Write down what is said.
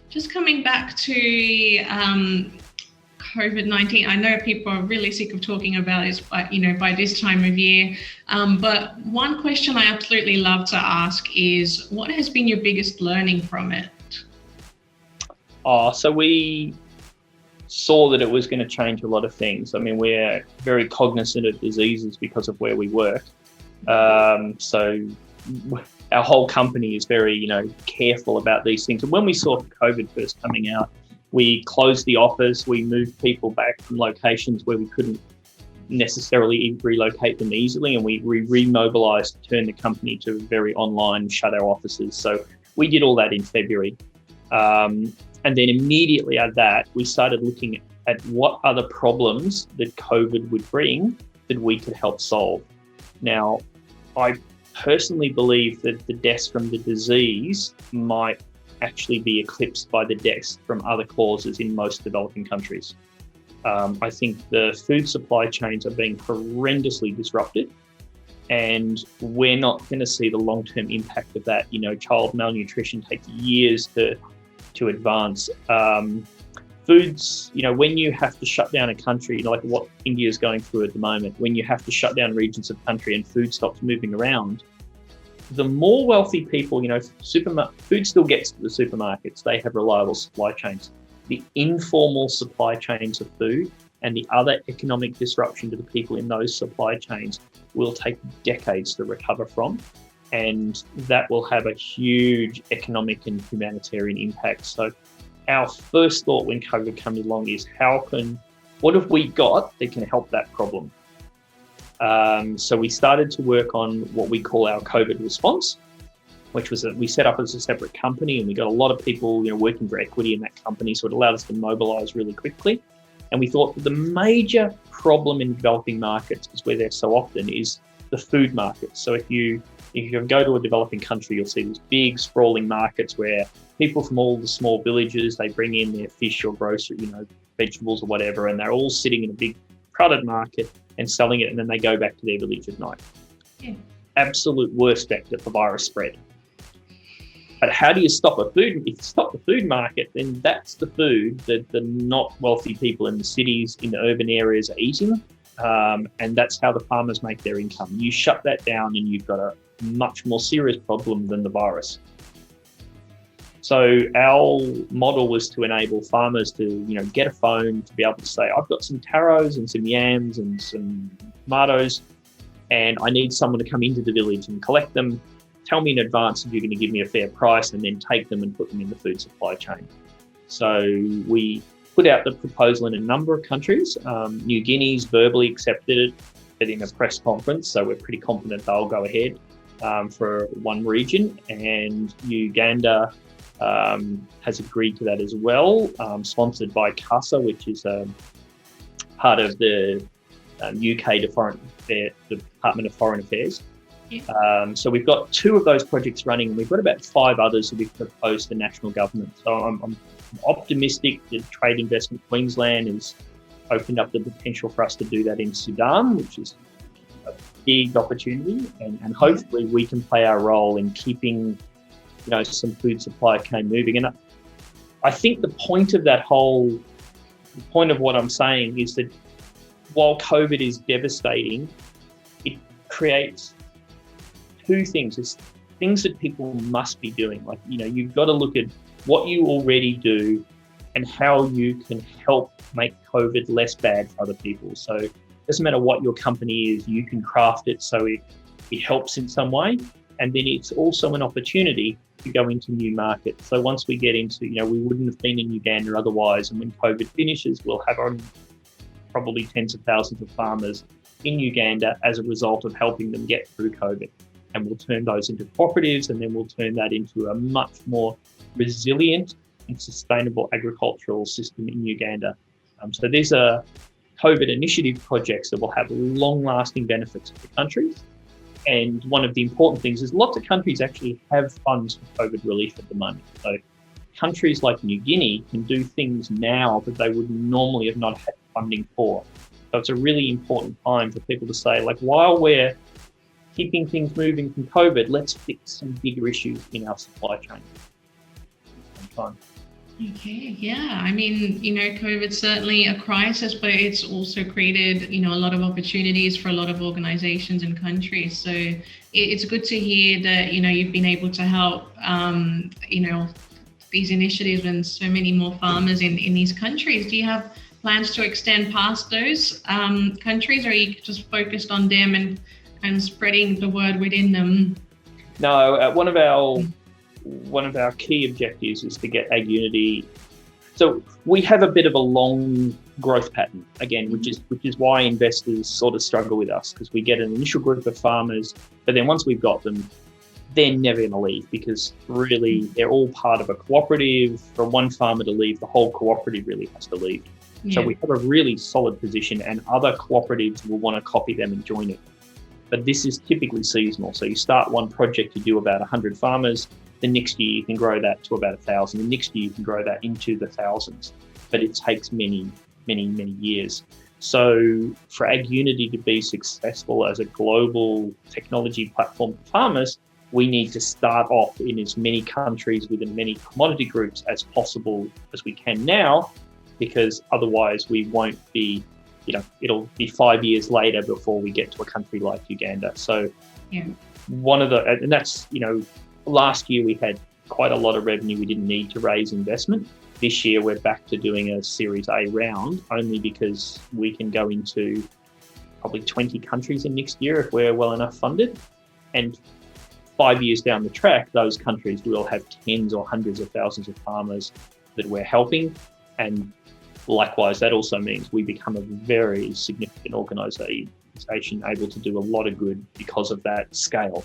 Just coming back to COVID-19, I know people are really sick of talking about it, by this time of year. But one question I absolutely love to ask is, what has been your biggest learning from it? So we saw that it was going to change a lot of things. I mean, we're very cognizant of diseases because of where we work. So our whole company is very, careful about these things. And when we saw COVID first coming out, we closed the office, we moved people back from locations where we couldn't necessarily relocate them easily, and we remobilized to turn the company to very online, shut our offices. So we did all that in February. And then immediately at that, we started looking at what other problems that COVID would bring that we could help solve. Now, I personally believe that the deaths from the disease might actually be eclipsed by the deaths from other causes in most developing countries. I think the food supply chains are being horrendously disrupted, and we're not going to see the long-term impact of that. Child malnutrition takes years to advance. Foods, when you have to shut down a country, like what India is going through at the moment, when you have to shut down regions of country and food stops moving around, the more wealthy people, food still gets to the supermarkets. They have reliable supply chains. The informal supply chains of food and the other economic disruption to the people in those supply chains will take decades to recover from. And that will have a huge economic and humanitarian impact. So our first thought when COVID came along is what have we got that can help that problem? So we started to work on what we call our COVID response, which was that we set up as a separate company, and we got a lot of people, working for equity in that company. So it allowed us to mobilize really quickly. And we thought that the major problem in developing markets, is where they're so often, is the food market. So if you go to a developing country, you'll see these big sprawling markets where people from all the small villages, they bring in their fish or grocery, vegetables or whatever, and they're all sitting in a big crowded market and selling it, and then they go back to their village at night. Yeah. Absolute worst vector for virus spread. But how do you stop a food? If you stop the food market, then that's the food that the not wealthy people in the cities, in the urban areas are eating. And that's how the farmers make their income. You shut that down and you've got a much more serious problem than the virus. So our model was to enable farmers to, get a phone, to be able to say, I've got some taros and some yams and some tomatoes, and I need someone to come into the village and collect them. Tell me in advance if you're going to give me a fair price, and then take them and put them in the food supply chain. So we put out the proposal in a number of countries. New Guinea's verbally accepted it in a press conference, so we're pretty confident they'll go ahead for one region. And Uganda has agreed to that as well, sponsored by CASA, which is part of the UK Department of Foreign Affairs. Yeah. So we've got 2 of those projects running, and we've got about 5 others that we've proposed to national government. So I'm optimistic that Trade Investment Queensland has opened up the potential for us to do that in Sudan, which is a big opportunity, and hopefully we can play our role in keeping some food supply chain moving. And I think the point of what I'm saying is that while COVID is devastating, it creates 2 things. It's things that people must be doing. Like, you've got to look at what you already do and how you can help make COVID less bad for other people. So it doesn't matter what your company is, you can craft it so it helps in some way. And then it's also an opportunity to go into new markets. So once we get into, we wouldn't have been in Uganda otherwise. And when COVID finishes, we'll have probably tens of thousands of farmers in Uganda as a result of helping them get through COVID. And we'll turn those into cooperatives, and then we'll turn that into a much more resilient and sustainable agricultural system in Uganda. So these are COVID initiative projects that will have long-lasting benefits for the countries. And one of the important things is lots of countries actually have funds for COVID relief at the moment. So countries like New Guinea can do things now that they would normally have not had funding for. So it's a really important time for people to say, while we're keeping things moving from COVID, let's fix some bigger issues in our supply chain. time. Okay, yeah. I mean, COVID's certainly a crisis, but it's also created, a lot of opportunities for a lot of organizations and countries. So it's good to hear that, you've been able to help, these initiatives and so many more farmers in these countries. Do you have plans to extend past those countries, or are you just focused on them and spreading the word within them? No, one of our key objectives is to get AgUnity. So we have a bit of a long growth pattern, again, which is why investors sort of struggle with us, because we get an initial group of farmers, but then once we've got them, they're never going to leave, because really they're all part of a cooperative. For one farmer to leave, the whole cooperative really has to leave. Yeah. So we have a really solid position, and other cooperatives will want to copy them and join it. But this is typically seasonal. So you start one project, you do about 100 farmers. The next year you can grow that to about 1,000. The next year you can grow that into the thousands. But it takes many, many, many years. So for AgUnity to be successful as a global technology platform for farmers, we need to start off in as many countries with as many commodity groups as possible as we can now, because otherwise we won't be, it'll be 5 years later before we get to a country like Uganda. So and that's, last year we had quite a lot of revenue. We didn't need to raise investment. This year we're back to doing a Series A round, only because we can go into probably 20 countries in next year if we're well enough funded. And 5 years down the track, those countries will have tens or hundreds of thousands of farmers that we're helping. And likewise, that also means we become a very significant organisation able to do a lot of good because of that scale.